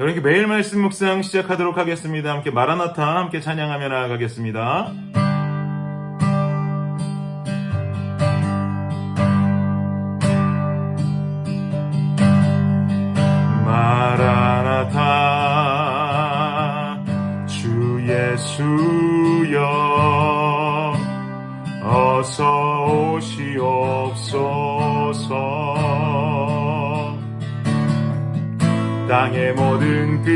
여러분께 매일 말씀 묵상 시작하도록 하겠습니다. 함께 마라나타 함께 찬양하며 나아가겠습니다. 마라나타 주 예수여 어서 오시옵소서. 땅의 모든 끝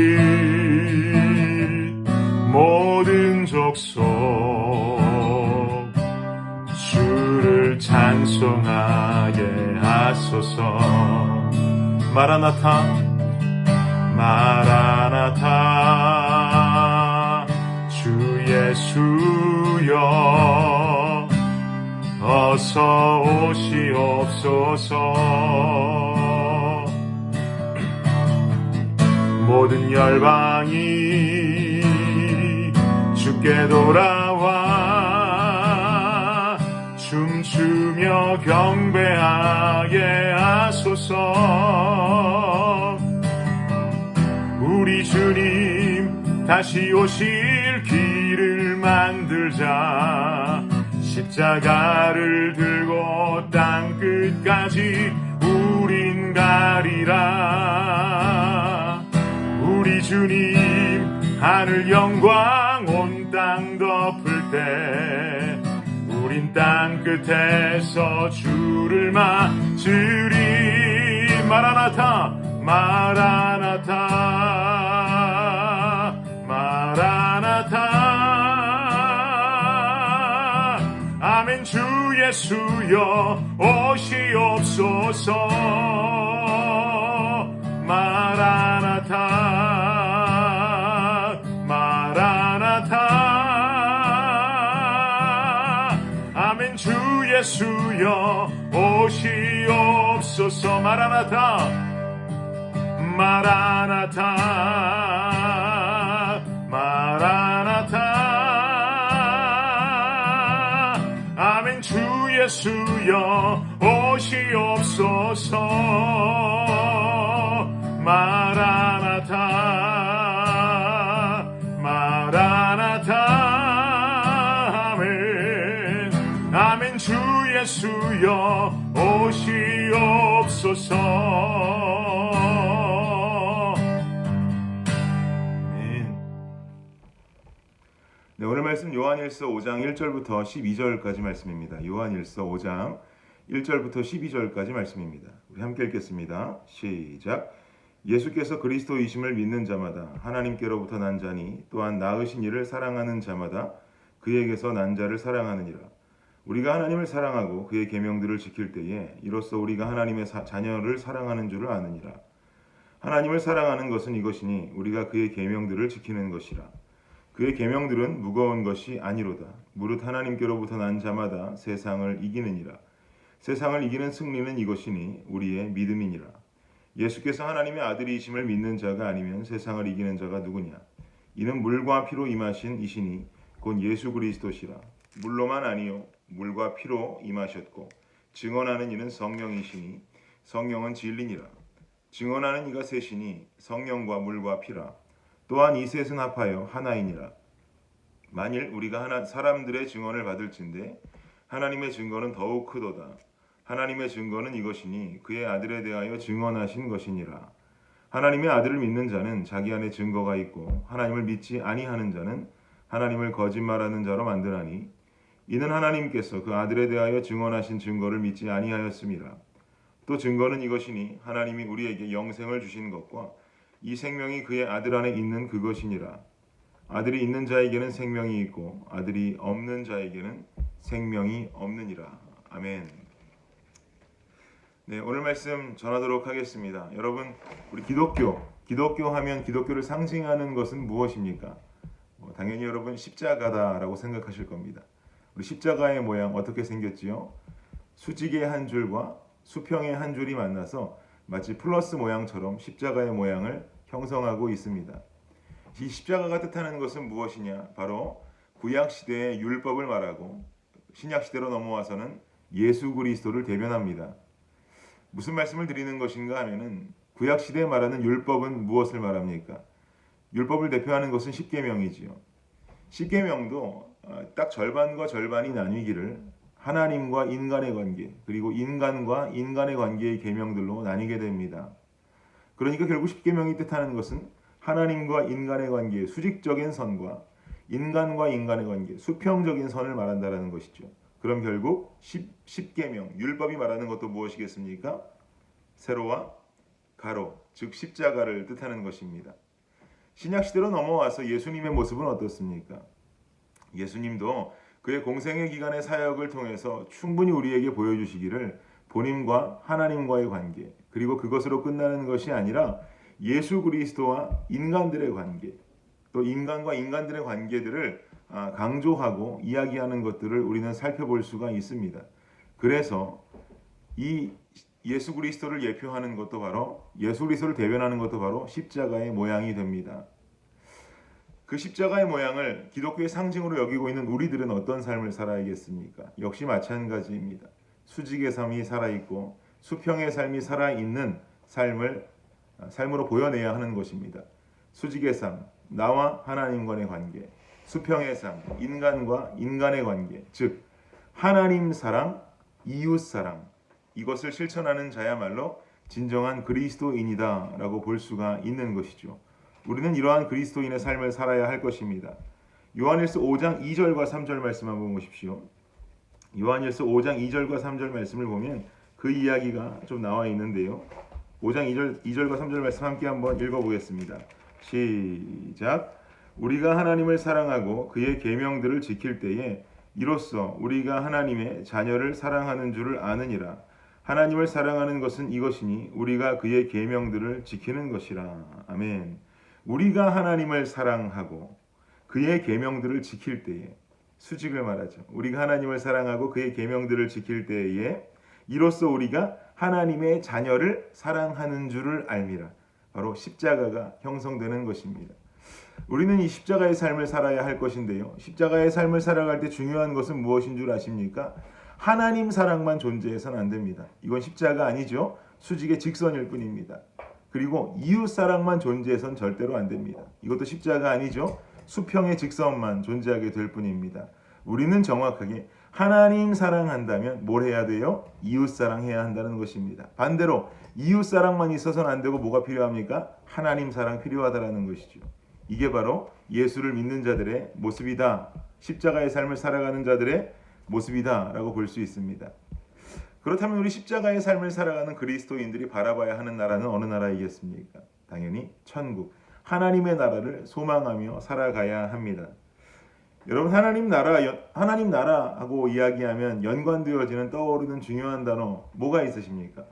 모든 족속 주를 찬송하게 하소서. 마라나타 마라나타 주 예수여 어서 오시옵소서. 모든 열방이 주께 돌아와 춤추며 경배하게 하소서. 우리 주님 다시 오실 길을 만들자. 십자가를 들고 땅 끝까지 우린 가리라. 우리 주님 하늘 영광 온 땅 덮을 때 우린 땅 끝에서 주를 맞으리. 마라나타 마라나타 마라나타 아멘. 주 예수여 오시옵소서. 마라나타 마라나타 아멘. 주 예수여 오시옵소서. 마라나타 마라나타 마라나타 아멘. 주 예수여 오시옵소서. 마라나타 마라나타 아멘. 아멘. 주 예수여 오시옵소서. 아멘. 네, 오늘 말씀 요한일서 5장 1절부터 12절까지 말씀입니다. 요한일서 5장 1절부터 12절까지 말씀입니다. 우리 함께 읽겠습니다. 시작. 예수께서 그리스도이심을 믿는 자마다 하나님께로부터 난 자니 또한 낳으신 이를 사랑하는 자마다 그에게서 난 자를 사랑하느니라. 우리가 하나님을 사랑하고 그의 계명들을 지킬 때에 이로써 우리가 하나님의 자녀를 사랑하는 줄을 아느니라. 하나님을 사랑하는 것은 이것이니 우리가 그의 계명들을 지키는 것이라. 그의 계명들은 무거운 것이 아니로다. 무릇 하나님께로부터 난 자마다 세상을 이기느니라. 세상을 이기는 승리는 이것이니 우리의 믿음이니라. 예수께서 하나님의 아들이심을 믿는 자가 아니면 세상을 이기는 자가 누구냐? 이는 물과 피로 임하신 이시니 곧 예수 그리스도시라. 물로만 아니요 물과 피로 임하셨고 증언하는 이는 성령이시니 성령은 진리니라. 증언하는 이가 셋이니 성령과 물과 피라. 또한 이 셋은 합하여 하나이니라. 만일 우리가 사람들의 증언을 받을진대 하나님의 증거는 더욱 크도다. 하나님의 증거는 이것이니 그의 아들에 대하여 증언하신 것이니라. 하나님의 아들을 믿는 자는 자기 안에 증거가 있고 하나님을 믿지 아니하는 자는 하나님을 거짓말하는 자로 만드나니 이는 하나님께서 그 아들에 대하여 증언하신 증거를 믿지 아니하였음이라. 또 증거는 이것이니 하나님이 우리에게 영생을 주신 것과 이 생명이 그의 아들 안에 있는 그것이니라. 아들이 있는 자에게는 생명이 있고 아들이 없는 자에게는 생명이 없느니라. 아멘. 네, 오늘 말씀 전하도록 하겠습니다. 여러분, 우리 기독교 하면 기독교를 상징하는 것은 무엇입니까? 당연히 여러분 십자가다라고 생각하실 겁니다. 우리 십자가의 모양 어떻게 생겼지요? 수직의 한 줄과 수평의 한 줄이 만나서 마치 플러스 모양처럼 십자가의 모양을 형성하고 있습니다. 이 십자가가 뜻하는 것은 무엇이냐? 바로 구약시대의 율법을 말하고 신약시대로 넘어와서는 예수 그리스도를 대변합니다. 무슨 말씀을 드리는 것인가 하면은 구약 시대에 말하는 율법은 무엇을 말합니까? 율법을 대표하는 것은 십계명이지요. 십계명도 딱 절반과 절반이 나뉘기를 하나님과 인간의 관계, 그리고 인간과 인간의 관계의 계명들로 나뉘게 됩니다. 그러니까 결국 십계명이 뜻하는 것은 하나님과 인간의 관계의 수직적인 선과 인간과 인간의 관계, 수평적인 선을 말한다라는 것이죠. 그럼 결국 십계명, 율법이 말하는 것도 무엇이겠습니까? 세로와 가로, 즉 십자가를 뜻하는 것입니다. 신약 시대로 넘어와서 예수님의 모습은 어떻습니까? 예수님도 그의 공생의 기간의 사역을 통해서 충분히 우리에게 보여주시기를 본인과 하나님과의 관계, 그리고 그것으로 끝나는 것이 아니라 예수 그리스도와 인간들의 관계, 또 인간과 인간들의 관계들을 강조하고 이야기하는 것들을 우리는 살펴볼 수가 있습니다. 그래서 이 예수 그리스도를 예표하는 것도 바로, 예수 그리스도를 대변하는 것도 바로 십자가의 모양이 됩니다. 그 십자가의 모양을 기독교의 상징으로 여기고 있는 우리들은 어떤 삶을 살아야겠습니까? 역시 마찬가지입니다. 수직의 삶이 살아있고 수평의 삶이 살아있는 삶으로 보여내야 하는 것입니다. 수직의 삶, 나와 하나님과의 관계, 수평의 삶, 인간과 인간의 관계, 즉 하나님 사랑, 이웃 사랑, 이것을 실천하는 자야말로 진정한 그리스도인이다라고 볼 수가 있는 것이죠. 우리는 이러한 그리스도인의 삶을 살아야 할 것입니다. 요한일서 5장 2절과 3절 말씀 한번 보십시오. 요한일서 5장 2절과 3절 말씀을 보면 그 이야기가 좀 나와 있는데요. 5장 2절과 3절 말씀 함께 한번 읽어보겠습니다. 시작. 우리가 하나님을 사랑하고 그의 계명들을 지킬 때에 이로써 우리가 하나님의 자녀를 사랑하는 줄을 아느니라. 하나님을 사랑하는 것은 이것이니 우리가 그의 계명들을 지키는 것이라. 아멘. 우리가 하나님을 사랑하고 그의 계명들을 지킬 때에, 수직을 말하죠. 우리가 하나님을 사랑하고 그의 계명들을 지킬 때에 이로써 우리가 하나님의 자녀를 사랑하는 줄을 알미라. 바로 십자가가 형성되는 것입니다. 우리는 이 십자가의 삶을 살아야 할 것인데요. 십자가의 삶을 살아갈 때 중요한 것은 무엇인 줄 아십니까? 하나님 사랑만 존재해서는 안 됩니다. 이건 십자가 아니죠. 수직의 직선일 뿐입니다. 그리고 이웃 사랑만 존재해서는 절대로 안 됩니다. 이것도 십자가 아니죠. 수평의 직선만 존재하게 될 뿐입니다. 우리는 정확하게 하나님 사랑한다면 뭘 해야 돼요? 이웃 사랑해야 한다는 것입니다. 반대로 이웃 사랑만 있어서는 안 되고 뭐가 필요합니까? 하나님 사랑 필요하다라는 것이죠. 이게 바로 예수를 믿는 자들의 모습이다. 십자가의 삶을 살아가는 자들의 모습이다라고 볼 수 있습니다. 그렇다면 우리 십자가의 삶을 살아가는 그리스도인들이 바라봐야 하는 나라는 어느 나라이겠습니까? 당연히 천국, 하나님의 나라를 소망하며 살아가야 합니다. 여러분, 하나님 나라하고 이야기하면 연관되어지는 떠오르는 중요한 단어 뭐가 있으십니까?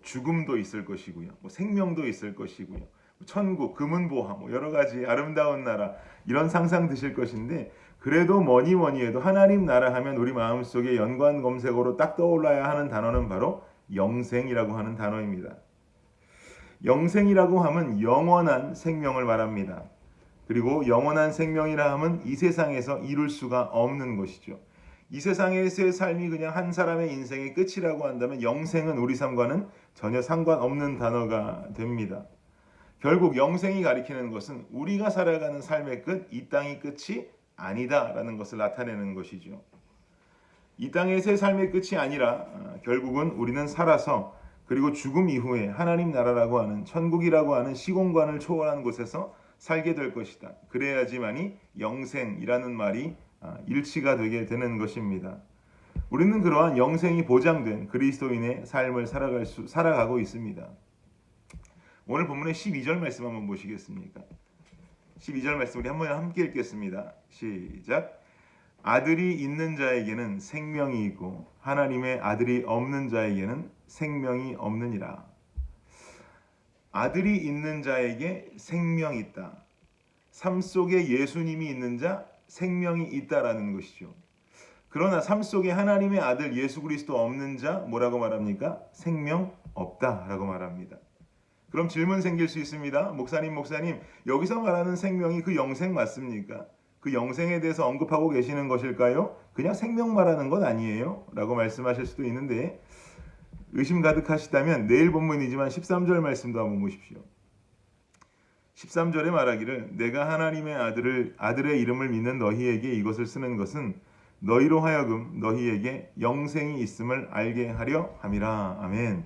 죽음도 있을 것이고요, 생명도 있을 것이고요, 천국, 금은보화, 여러 가지 아름다운 나라, 이런 상상 드실 것인데, 그래도 뭐니 해도 하나님 나라 하면 우리 마음속에 연관 검색어로 딱 떠올라야 하는 단어는 바로 영생이라고 하는 단어입니다. 영생이라고 하면 영원한 생명을 말합니다. 그리고 영원한 생명이라 하면 이 세상에서 이룰 수가 없는 것이죠. 이 세상에서의 삶이 그냥 한 사람의 인생의 끝이라고 한다면 영생은 우리 삶과는 전혀 상관없는 단어가 됩니다. 결국 영생이 가리키는 것은 우리가 살아가는 삶의 끝, 이 땅이 끝이 아니다라는 것을 나타내는 것이죠. 이 땅에서의 삶의 끝이 아니라 결국은 우리는 살아서, 그리고 죽음 이후에 하나님 나라라고 하는, 천국이라고 하는 시공간을 초월한 곳에서 살게 될 것이다. 그래야지만이 영생이라는 말이 일치가 되게 되는 것입니다. 우리는 그러한 영생이 보장된 그리스도인의 삶을 살아가고 있습니다. 오늘 본문의 12절 말씀 한번 보시겠습니까? 12절 말씀 우리 한번 함께 읽겠습니다. 시작. 아들이 있는 자에게는 생명이 있고 하나님의 아들이 없는 자에게는 생명이 없느니라. 아들이 있는 자에게 생명이 있다. 삶 속에 예수님이 있는 자, 생명이 있다라는 것이죠. 그러나 삶 속에 하나님의 아들 예수 그리스도 없는 자 뭐라고 말합니까? 생명 없다라고 말합니다. 그럼 질문 생길 수 있습니다. 목사님, 여기서 말하는 생명이 그 영생 맞습니까? 그 영생에 대해서 언급하고 계시는 것일까요? 그냥 생명 말하는 건 아니에요? 라고 말씀하실 수도 있는데, 의심 가득하시다면 내일 본문이지만 13절 말씀도 한번 보십시오. 13절에 말하기를 내가 하나님의 아들의 이름을 믿는 너희에게 이것을 쓰는 것은 너희로 하여금 너희에게 영생이 있음을 알게 하려 함이라. 아멘.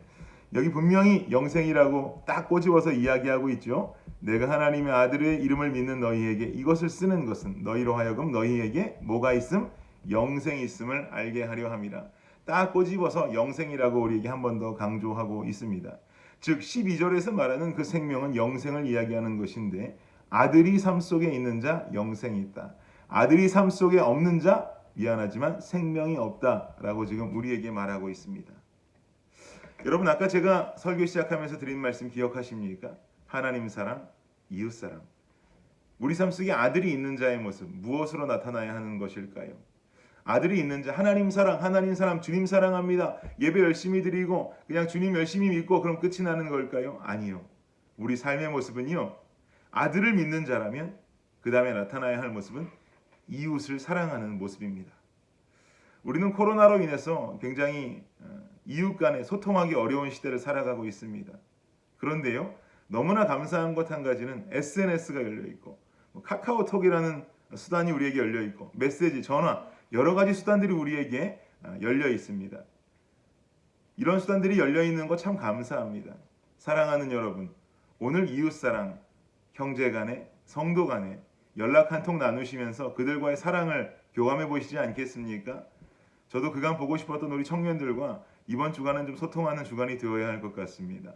여기 분명히 영생이라고 딱 꼬집어서 이야기하고 있죠. 내가 하나님의 아들의 이름을 믿는 너희에게 이것을 쓰는 것은 너희로 하여금 너희에게 뭐가 있음? 영생이 있음을 알게 하려 함이라. 딱 꼬집어서 영생이라고 우리에게 한 번 더 강조하고 있습니다. 즉 12절에서 말하는 그 생명은 영생을 이야기하는 것인데 아들이 삶 속에 있는 자 영생이 있다. 아들이 삶 속에 없는 자 미안하지만 생명이 없다라고 지금 우리에게 말하고 있습니다. 여러분 아까 제가 설교 시작하면서 드린 말씀 기억하십니까? 하나님 사랑, 이웃 사랑. 우리 삶 속에 아들이 있는 자의 모습 무엇으로 나타나야 하는 것일까요? 아들이 있는 자 하나님 사랑 주님 사랑합니다. 예배 열심히 드리고 그냥 주님 열심히 믿고 그럼 끝이 나는 걸까요? 아니요. 우리 삶의 모습은요. 아들을 믿는 자라면 그 다음에 나타나야 할 모습은 이웃을 사랑하는 모습입니다. 우리는 코로나로 인해서 굉장히 이웃 간에 소통하기 어려운 시대를 살아가고 있습니다. 그런데요. 너무나 감사한 것 한 가지는 SNS가 열려있고 카카오톡이라는 수단이 우리에게 열려있고 메시지, 전화 여러 가지 수단들이 우리에게 열려 있습니다. 이런 수단들이 열려 있는 거 참 감사합니다. 사랑하는 여러분, 오늘 이웃사랑, 형제 간에, 성도 간에 연락 한 통 나누시면서 그들과의 사랑을 교감해 보시지 않겠습니까? 저도 그간 보고 싶었던 우리 청년들과 이번 주간은 좀 소통하는 주간이 되어야 할 것 같습니다.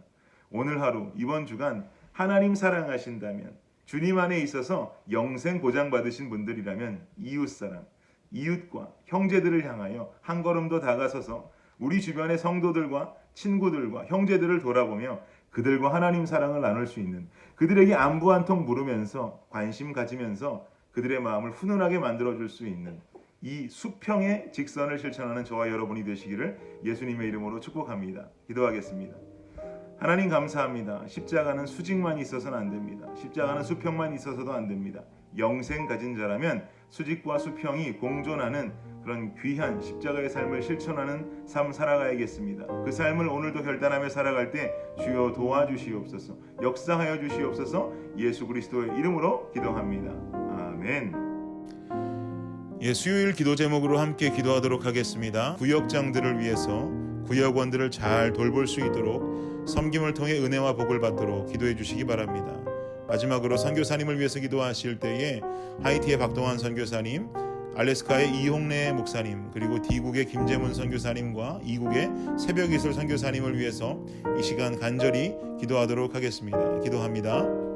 오늘 하루, 이번 주간 하나님 사랑하신다면, 주님 안에 있어서 영생 보장받으신 분들이라면 이웃사랑, 이웃과 형제들을 향하여 한 걸음 더 다가서서 우리 주변의 성도들과 친구들과 형제들을 돌아보며 그들과 하나님 사랑을 나눌 수 있는, 그들에게 안부 한 통 물으면서 관심 가지면서 그들의 마음을 훈훈하게 만들어줄 수 있는 이 수평의 직선을 실천하는 저와 여러분이 되시기를 예수님의 이름으로 축복합니다. 기도하겠습니다. 하나님 감사합니다. 십자가는 수직만 있어서는 안 됩니다. 십자가는 수평만 있어서도 안 됩니다. 영생 가진 자라면 수직과 수평이 공존하는 그런 귀한 십자가의 삶을 실천하는 삶 살아가야겠습니다. 그 삶을 오늘도 결단하며 살아갈 때 주여 도와주시옵소서, 역사하여 주시옵소서. 예수 그리스도의 이름으로 기도합니다. 아멘. 수요일 기도 제목으로 함께 기도하도록 하겠습니다. 구역장들을 위해서 구역원들을 잘 돌볼 수 있도록 섬김을 통해 은혜와 복을 받도록 기도해 주시기 바랍니다. 마지막으로 선교사님을 위해서 기도하실 때에 하이티의 박동환 선교사님, 알래스카의 이홍래 목사님, 그리고 D국의 김재문 선교사님과 이국의 새벽이슬 선교사님을 위해서 이 시간 간절히 기도하도록 하겠습니다. 기도합니다.